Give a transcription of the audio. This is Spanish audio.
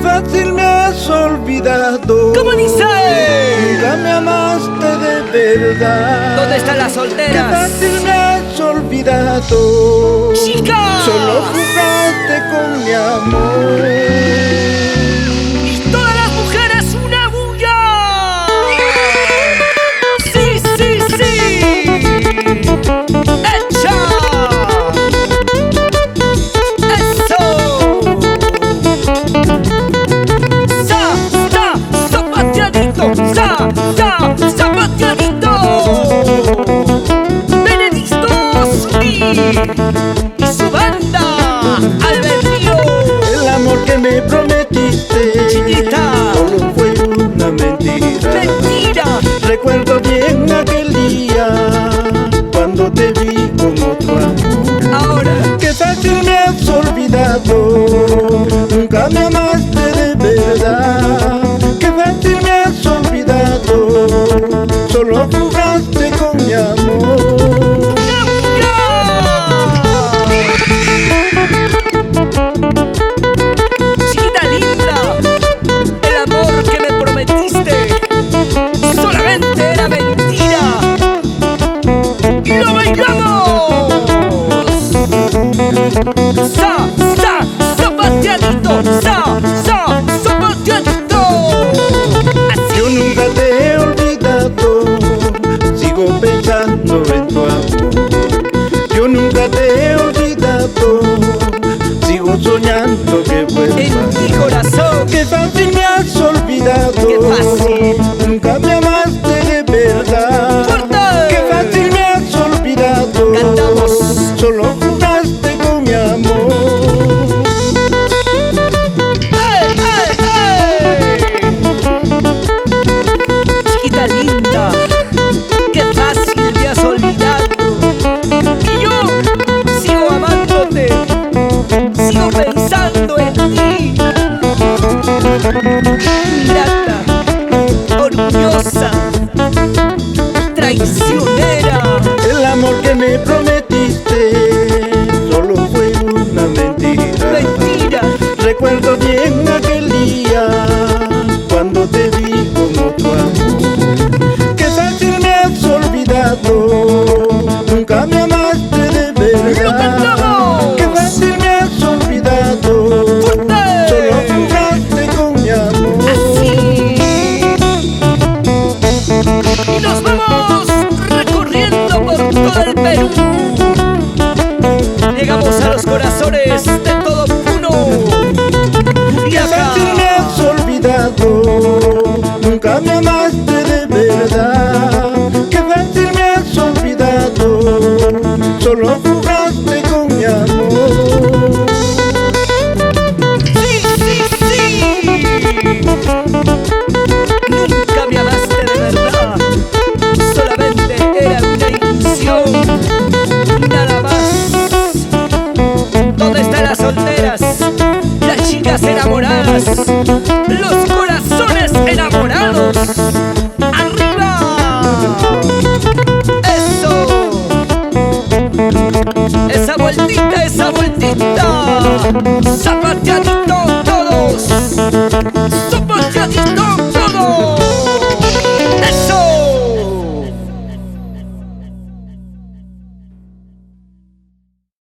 fácil me has olvidado. ¿Cómo dice? Nunca me amaste de verdad. ¿Dónde están las Qué solteras? fácil me has olvidado. ¡Chicas! Solo jugaste con mi amor. ¡Y todas las mujeres una bulla! ¡Sí, sí, sí! ¡Echa! ¡Eso! ¡Zapateadito! ¡Zapateadito! ¡Benedicto Zuri! ¡Y su banda! ¡Albedrío! El amor que me prometiste, Chiquita, solo fue una mentira. mentira. Recuerdo bien aquel día cuando te vi con otro amor. Ahora, Qué fácil me has olvidado. Nunca me amaste de verdad. Qué fácil me has olvidado. Solo jugaste con mi amor. chiquita linda, el amor que me prometiste solamente era mentira. ¡Y lo bailamos! ¡Zapateadito! ¡Zapateadito! Así. Yo nunca te he olvidado. Sigo pensando en tu amor. Yo nunca te he olvidado. Sigo soñando que En vuelvas. mi corazón, Qué fácil me has olvidado. qué fácil. Nunca me amaste de verdad. ¡Fuerte! Qué fácil me has olvidado. Cantamos. Solo jugaste con mi amor. ¡Ey, ey, ey! Chiquita linda, qué fácil me has olvidado. Y yo sigo amándote, sigo pensando en ti. Ingrata, orgullosa, traicionera. El amor que me prometiste solo fue una mentira. Mentira. Recuerdo bien aquel día cuando te vi con otro amor. Qué fácil me has olvidado. Nunca me amaste de verdad. ¡Lo cantamos! Qué fácil me has olvidado. ¡Fuerte! Solo jugaste con mi amor. Así. Y nos vamos recorriendo por todo el Perú. Llegamos a los corazones de todo Puno. Y Qué fácil me acá, has olvidado. Nunca me amaste de verdad. Qué fácil me has olvidado. Solo jugaste con mi amor. sí, sí, sí. Nunca me amaste de verdad. Solamente era una ilusión. Nada más. ¿Dónde están las solteras? Las chicas enamoradas. Los corazones enamorados. ¡Arriba! ¡Eso! ¡Esa vueltita, esa vueltita! ¡Zapateadito todos! ¡Zapateadito!